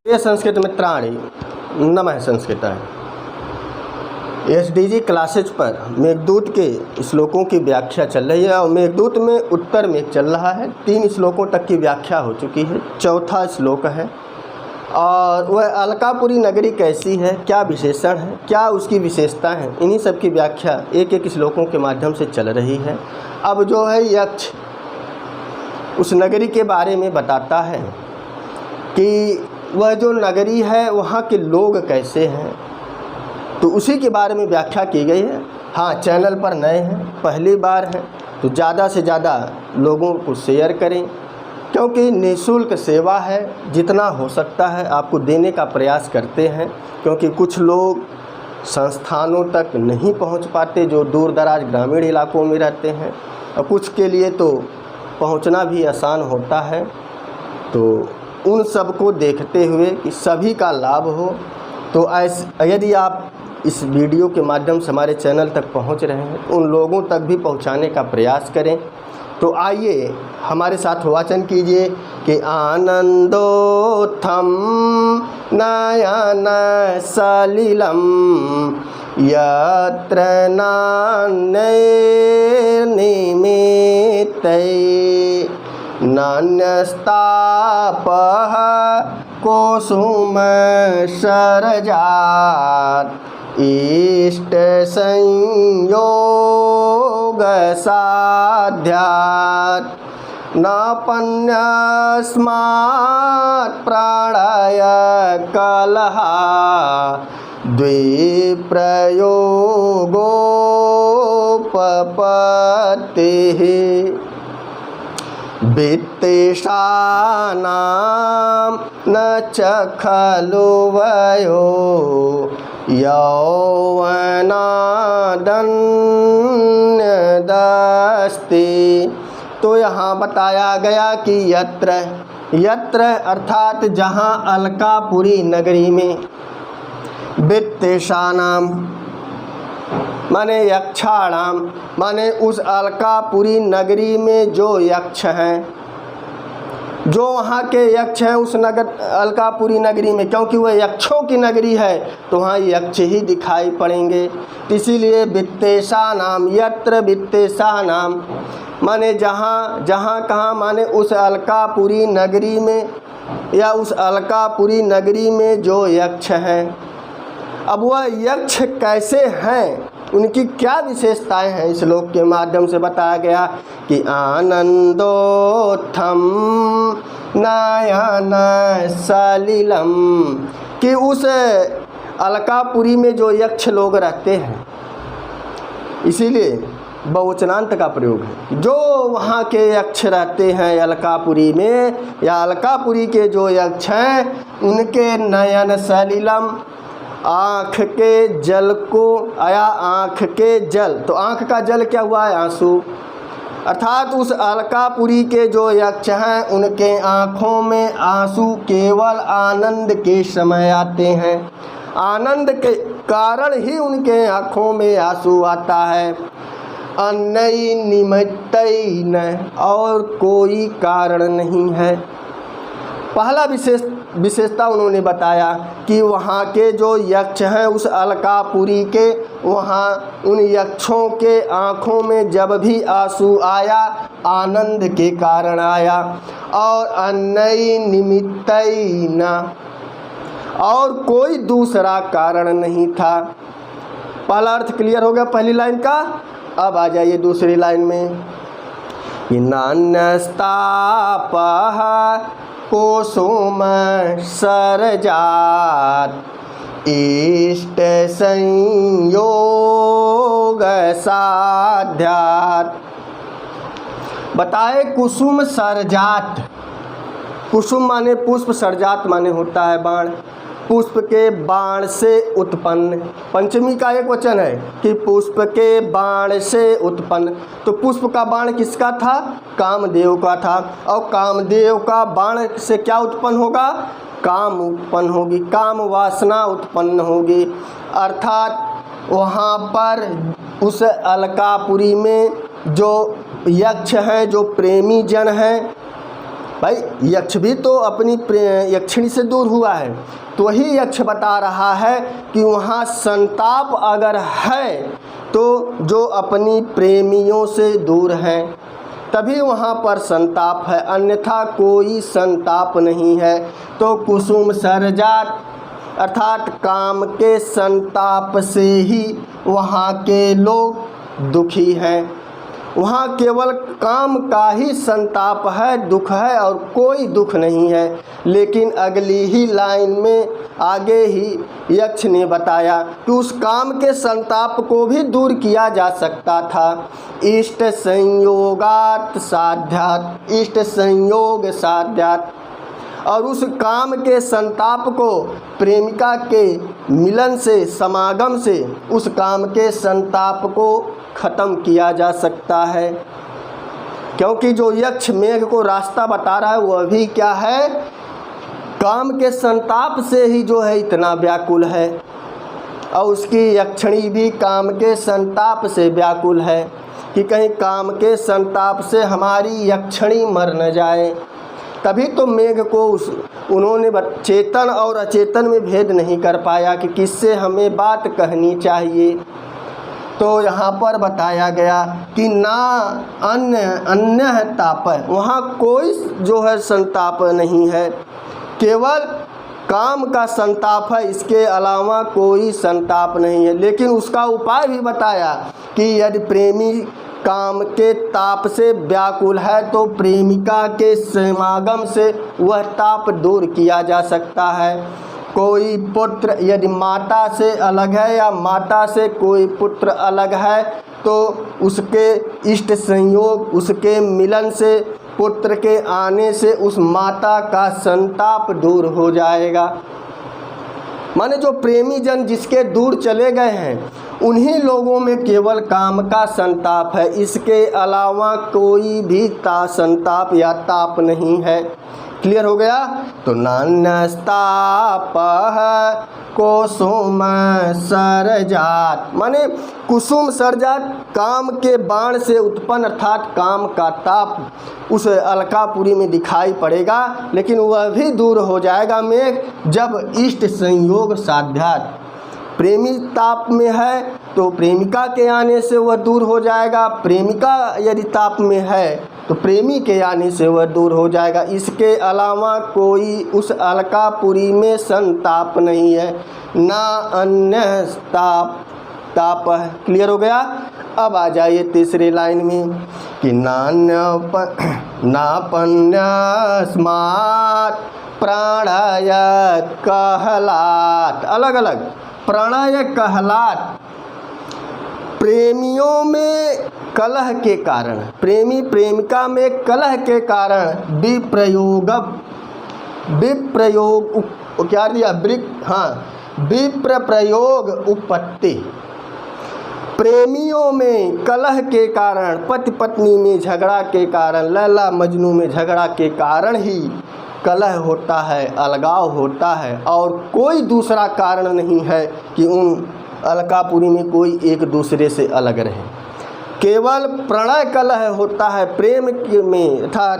प्रिय संस्कृत मित्राणि, नमः संस्कृताय। एसडीजी क्लासेज पर मेघदूत के श्लोकों की व्याख्या चल रही है और मेघदूत में उत्तर में चल रहा है। 3 श्लोकों तक की व्याख्या हो चुकी है, चौथा श्लोक है और वह अलकापुरी नगरी कैसी है, क्या विशेषण है, क्या उसकी विशेषता है, इन्हीं सब की व्याख्या एक एक श्लोकों के माध्यम से चल रही है। अब जो है यक्ष उस नगरी के बारे में बताता है कि वह जो नगरी है वहाँ के लोग कैसे हैं, तो उसी के बारे में व्याख्या की गई है। हाँ, चैनल पर नए हैं, पहली बार हैं, तो ज़्यादा से ज़्यादा लोगों को शेयर करें, क्योंकि निःशुल्क सेवा है। जितना हो सकता है आपको देने का प्रयास करते हैं, क्योंकि कुछ लोग संस्थानों तक नहीं पहुंच पाते जो दूर दराज ग्रामीण इलाकों में रहते हैं, और कुछ के लिए तो पहुंचना भी आसान होता है। तो उन सब को देखते हुए कि सभी का लाभ हो, तो यदि आप इस वीडियो के माध्यम से हमारे चैनल तक पहुंच रहे हैं, उन लोगों तक भी पहुंचाने का प्रयास करें। तो आइए हमारे साथ वाचन कीजिए कि आनंदोत्थम नयन सलिलम यत्र नान्यनिमित्तै नान्यस्तापः कुसुम सरजात् इष्ट संयोग साध्यात् नापन्यस्मात् प्राणय कलहा द्विप्रयोगोपपत्तिः वित्तेषाणां न च खलु वयो यौवनादन्यदस्ति। तो यहाँ बताया गया कि यत्र अर्थात जहाँ अलकापुरी नगरी में, वित्तेषाणाम माने यक्षाणाम माने उस अलकापुरी नगरी में जो यक्ष हैं, जो वहाँ के यक्ष हैं उस अलकापुरी नगरी में, क्योंकि वह यक्षों की नगरी है तो वहाँ यक्ष ही दिखाई पड़ेंगे। इसीलिए वित्तेषाणाम, यत्र वित्तेषाणाम माने जहाँ कहाँ माने उस अलकापुरी नगरी में या उस अलकापुरी नगरी में जो यक्ष हैं। अब वह यक्ष कैसे हैं, उनकी क्या विशेषताएं हैं, इस श्लोक के माध्यम से बताया गया कि आनंदोत्थम नयन सलिलम, कि उस अलकापुरी में जो यक्ष लोग रहते हैं, इसीलिए बहुवचनांत का प्रयोग है। जो वहाँ के यक्ष रहते हैं अलकापुरी में, या अलकापुरी के जो यक्ष हैं उनके नयन सलिलम, आँख के जल को आया, आँख के जल, तो आँख का जल क्या हुआ है, आंसू। अर्थात उस अलकापुरी के जो यक्ष हैं उनके आँखों में आंसू केवल आनंद के समय आते हैं। आनंद के कारण ही उनके आँखों में आंसू आता है। अन्य निमित्तैन, और कोई कारण नहीं है। पहला विशेषता उन्होंने बताया कि वहाँ के जो यक्ष हैं उस अलकापुरी के, वहाँ उन यक्षों के आँखों में जब भी आंसू आया आनंद के कारण आया। और अन्य निमित्तैन, और कोई दूसरा कारण नहीं था। पहला अर्थ क्लियर हो गया पहली लाइन का। अब आ जाइए दूसरी लाइन में, नान्यस्तापः कुसुम सरजात् इष्ट संयोग साध्यात्। बताए कुसुम सरजात, कुसुम माने पुष्प, सरजात माने होता है बाण। पुष्प के बाण से उत्पन्न, पंचमी का एक वचन है कि पुष्प के बाण से उत्पन्न। तो पुष्प का बाण किसका था, कामदेव का था। और कामदेव का बाण से क्या उत्पन्न होगा, काम उत्पन्न होगी, काम वासना उत्पन्न होगी। अर्थात वहाँ पर उस अलकापुरी में जो यक्ष हैं, जो प्रेमी जन हैं, भाई यक्ष भी तो अपनी यक्षिणी से दूर हुआ है, तो वही यक्ष बता रहा है कि वहाँ संताप अगर है तो जो अपनी प्रेमियों से दूर हैं तभी वहाँ पर संताप है, अन्यथा कोई संताप नहीं है। तो कुसुम सरजात अर्थात काम के संताप से ही वहाँ के लोग दुखी हैं। वहाँ केवल काम का ही संताप है, दुख है और कोई दुख नहीं है। लेकिन अगली ही लाइन में आगे ही यक्ष ने बताया कि उस काम के संताप को भी दूर किया जा सकता था। इष्ट संयोगात साध्यात, इष्ट संयोग साध्यात, और उस काम के संताप को प्रेमिका के मिलन से, समागम से उस काम के संताप को ख़त्म किया जा सकता है। क्योंकि जो यक्ष मेघ को रास्ता बता रहा है वह भी क्या है, काम के संताप से ही जो है इतना व्याकुल है, और उसकी यक्षिणी भी काम के संताप से व्याकुल है कि कहीं काम के संताप से हमारी यक्षिणी मर न जाए। तभी तो मेघ को उन्होंने चेतन और अचेतन में भेद नहीं कर पाया कि किससे हमें बात कहनी चाहिए। तो यहाँ पर बताया गया कि ना अन्य ताप, वहाँ कोई जो है संताप नहीं है, केवल काम का संताप है, इसके अलावा कोई संताप नहीं है। लेकिन उसका उपाय भी बताया कि यदि प्रेमी काम के ताप से व्याकुल है तो प्रेमिका के समागम से वह ताप दूर किया जा सकता है। कोई पुत्र यदि माता से अलग है या माता से कोई पुत्र अलग है तो उसके इष्ट संयोग, उसके मिलन से, पुत्र के आने से उस माता का संताप दूर हो जाएगा। माने जो प्रेमी जन जिसके दूर चले गए हैं उन्हीं लोगों में केवल काम का संताप है, इसके अलावा कोई भी संताप या ताप नहीं है। क्लियर हो गया। तो नान्यस्ताप कुसुम सरजात, माने कुसुम सरजात काम के बाण से उत्पन्न अर्थात काम का ताप उस अलकापुरी में दिखाई पड़ेगा, लेकिन वह भी दूर हो जाएगा में जब इष्ट संयोग साध्यात, प्रेमी ताप में है तो प्रेमिका के आने से वह दूर हो जाएगा, प्रेमिका यदि ताप में है तो प्रेमी के आने से वह दूर हो जाएगा। इसके अलावा कोई उस अलकापुरी में संताप नहीं है, ना अन्य ताप है। क्लियर हो गया। अब आ जाइए तीसरी लाइन में कि नापन्यस्मात् प्राणय कहलात, अलग अलग प्रणय कहलात, प्रेमियों में कलह के कारण, प्रेमी प्रेमिका में कलह के कारण विप्रयोग क्या दिया, विप्र प्रयोग उपपत्ति, प्रेमियों में कलह के कारण, पति पत्नी में झगड़ा के कारण, लैला मजनू में झगड़ा के कारण ही कलह होता है, अलगाव होता है, और कोई दूसरा कारण नहीं है कि उन अलकापुरी में कोई एक दूसरे से अलग रहे। केवल प्रणय कलह होता है प्रेम में, अर्थात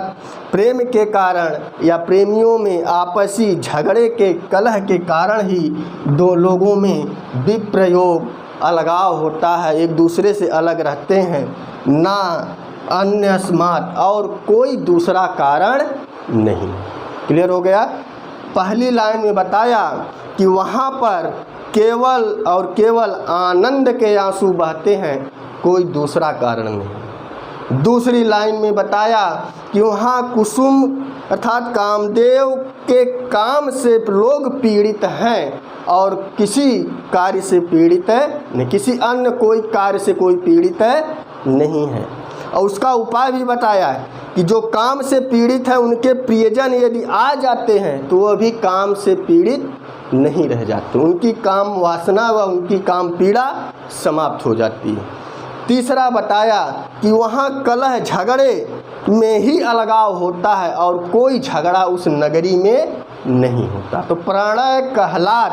प्रेम के कारण या प्रेमियों में आपसी झगड़े के कलह के कारण ही दो लोगों में विप्रयोग अलगाव होता है, एक दूसरे से अलग रहते हैं, ना अन्यस्मात्, और कोई दूसरा कारण नहीं। क्लियर हो गया। पहली लाइन में बताया कि वहाँ पर केवल और केवल आनंद के आंसू बहते हैं, कोई दूसरा कारण नहीं। दूसरी लाइन में बताया कि वहाँ कुसुम अर्थात कामदेव के काम से लोग पीड़ित हैं और किसी कार्य से पीड़ित है नहीं, किसी अन्य कोई कार्य से कोई पीड़ित है नहीं है। और उसका उपाय भी बताया है कि जो काम से पीड़ित है उनके प्रियजन यदि आ जाते हैं तो वह भी काम से पीड़ित नहीं रह जाते, उनकी काम वासना व उनकी काम पीड़ा समाप्त हो जाती है। तीसरा बताया कि वहाँ कलह झगड़े में ही अलगाव होता है और कोई झगड़ा उस नगरी में नहीं होता। तो प्रणय कहलात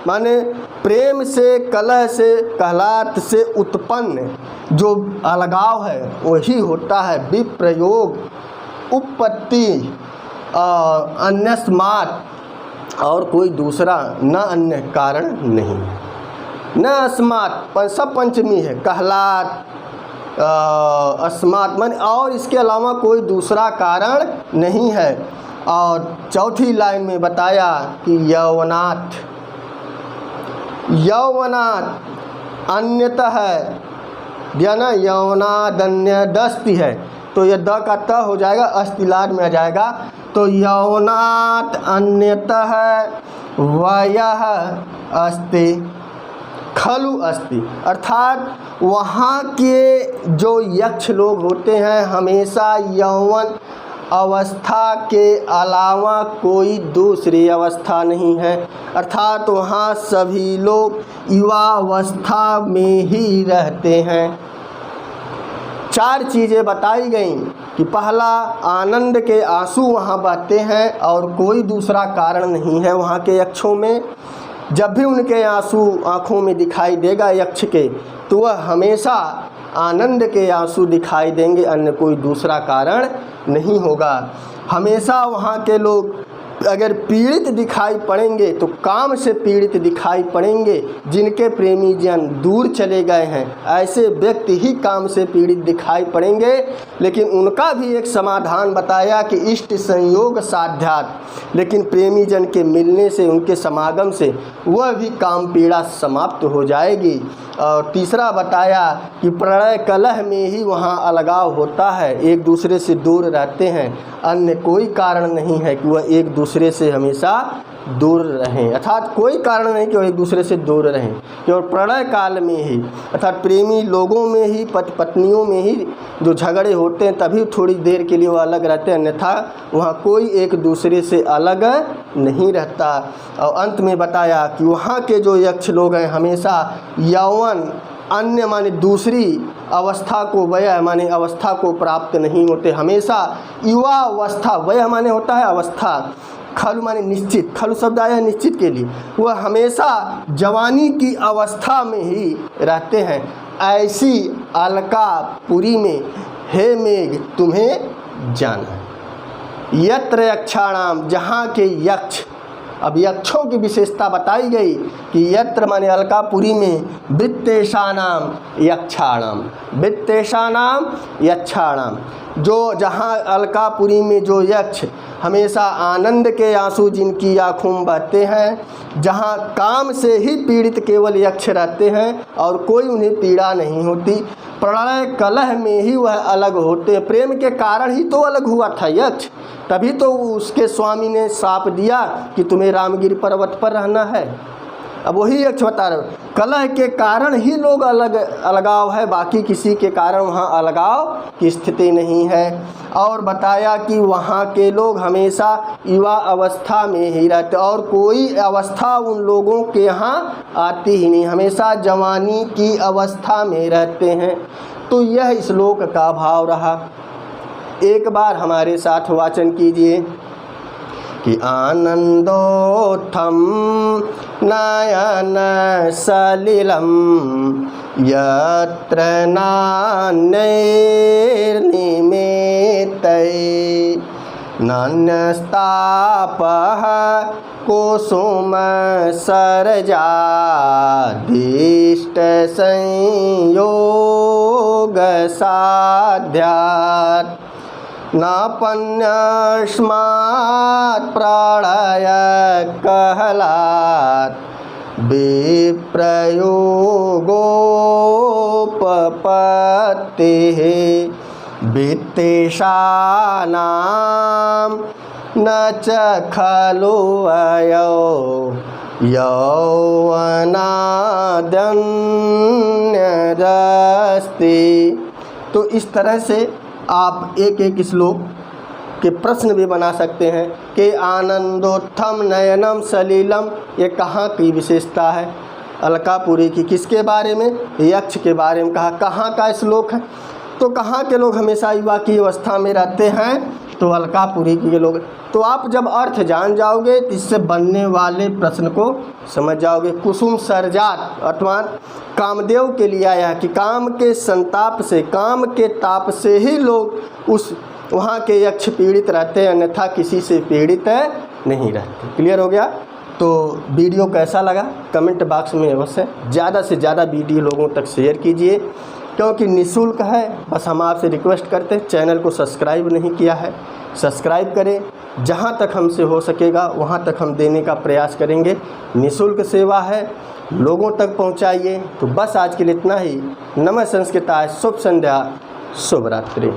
माने प्रेम से, कलह से, कहलात से उत्पन्न जो अलगाव है वही होता है विप्रयोग उपपत्ति, अन्यस्मात् और कोई दूसरा न अन्य कारण नहीं है। न अस्मात् सब पंचमी है, कहलात अस्मात् मन और इसके अलावा कोई दूसरा कारण नहीं है। और चौथी लाइन में बताया कि यौवनात्, यौवनात् अन्यतः दिया ना, यौवनादन्य दस्ति है तो यह द का त हो जाएगा, अस्तिलाद में आ जाएगा। तो यौवनात् अन्यतः वयः अस्ति खलु अस्ति, अर्थात वहाँ के जो यक्ष लोग होते हैं हमेशा यौवन अवस्था के अलावा कोई दूसरी अवस्था नहीं है, अर्थात वहाँ सभी लोग युवावस्था में ही रहते हैं। 4 चीज़ें बताई गई कि पहला आनंद के आंसू वहाँ बहते हैं और कोई दूसरा कारण नहीं है वहाँ के यक्षों में। जब भी उनके आंसू आँखों में दिखाई देगा यक्ष के, तो वह हमेशा आनंद के आंसू दिखाई देंगे, अन्य कोई दूसरा कारण नहीं होगा। हमेशा वहाँ के लोग अगर पीड़ित दिखाई पड़ेंगे तो काम से पीड़ित दिखाई पड़ेंगे। जिनके प्रेमी जन दूर चले गए हैं ऐसे व्यक्ति ही काम से पीड़ित दिखाई पड़ेंगे। लेकिन उनका भी एक समाधान बताया कि इष्ट संयोग साध्यात, लेकिन प्रेमी जन के मिलने से, उनके समागम से वह भी काम पीड़ा समाप्त हो जाएगी। और तीसरा बताया कि प्रणय कलह में ही वहाँ अलगाव होता है, एक दूसरे से दूर रहते हैं, अन्य कोई कारण नहीं है कि वह एक दूसरे से हमेशा दूर रहें, अर्थात कोई कारण नहीं कि वह एक दूसरे से दूर रहें। केवल प्रणय काल में ही, अर्थात प्रेमी लोगों में ही, पति पत्नियों में ही जो झगड़े होते हैं तभी थोड़ी देर के लिए वो अलग रहते हैं, अन्यथा वहाँ कोई एक दूसरे से अलग नहीं रहता। और अंत में बताया कि वहाँ के जो यक्ष लोग हैं हमेशा यौवन अन्य माने दूसरी अवस्था को, वय माने अवस्था को प्राप्त नहीं होते, हमेशा युवा अवस्था, वय माने होता है अवस्था, खलु माने निश्चित, खलु शब्द आया है निश्चित के लिए, वह हमेशा जवानी की अवस्था में ही रहते हैं। ऐसी अलकापुरी में हे मेघ तुम्हें जाना। यत्र यक्षाणाम, जहाँ के यक्ष, अब यक्षों की विशेषता बताई गई कि यत्र माने अलकापुरी में वित्तेशानाम यक्षाणाम, वित्तेशानाम यक्षाणाम, जो जहाँ अलकापुरी में जो यक्ष हमेशा आनंद के आंसू जिनकी आँखों में बहते हैं, जहाँ काम से ही पीड़ित केवल यक्ष रहते हैं और कोई उन्हें पीड़ा नहीं होती, प्रणय कलह में ही वह अलग होते हैं। प्रेम के कारण ही तो अलग हुआ था यक्ष, तभी तो उसके स्वामी ने शाप दिया कि तुम्हें रामगिरी पर्वत पर रहना है। अब वही यक्ष बता रहे, कलह के कारण ही लोग अलगाव है, बाकी किसी के कारण वहाँ अलगाव की स्थिति नहीं है। और बताया कि वहाँ के लोग हमेशा युवा अवस्था में ही रहते और कोई अवस्था उन लोगों के यहाँ आती ही नहीं, हमेशा जवानी की अवस्था में रहते हैं। तो यह श्लोक का भाव रहा। एक बार हमारे साथ वाचन कीजिए कि आनंदोत्थम नयन सलिलम यत्र नान्यैर्निमेतै नान्यस्तापः कुसुम सरजादिष्ट संयोग साध्यात् नापन्यस्मात् प्राणय कहलात् विप्रयोगोपपत्तिः वित्तेषाणां न च खलु अयो यौवनादन्यदस्ति। तो इस तरह से आप एक एक श्लोक के प्रश्न भी बना सकते हैं कि आनंदोत्थम नयनम सलीलम, ये कहाँ की विशेषता है? अलकापुरी की। किसके बारे में? यक्ष के बारे में कहा। कहाँ का श्लोक है? तो कहाँ के लोग हमेशा युवा की अवस्था में रहते हैं? तो अलकापुरी के लोग। तो आप जब अर्थ जान जाओगे तो इससे बनने वाले प्रश्न को समझ जाओगे। कुसुम सरजात अर्थात कामदेव के लिए आया कि काम के संताप से, काम के ताप से ही लोग उस वहाँ के यक्ष पीड़ित रहते हैं, अन्यथा किसी से पीड़ित नहीं रहते। क्लियर हो गया? तो वीडियो कैसा लगा कमेंट बॉक्स में अवश्य ज़्यादा से ज़्यादा वीडियो लोगों तक शेयर कीजिए, क्योंकि निःशुल्क है। बस हम आपसे रिक्वेस्ट करते हैं, चैनल को सब्सक्राइब नहीं किया है सब्सक्राइब करें। जहाँ तक हमसे हो सकेगा वहाँ तक हम देने का प्रयास करेंगे। निःशुल्क सेवा है, लोगों तक पहुँचाइए। तो बस आज के लिए इतना ही। नमः संस्कृताय, शुभ संध्या, शुभ रात्रि।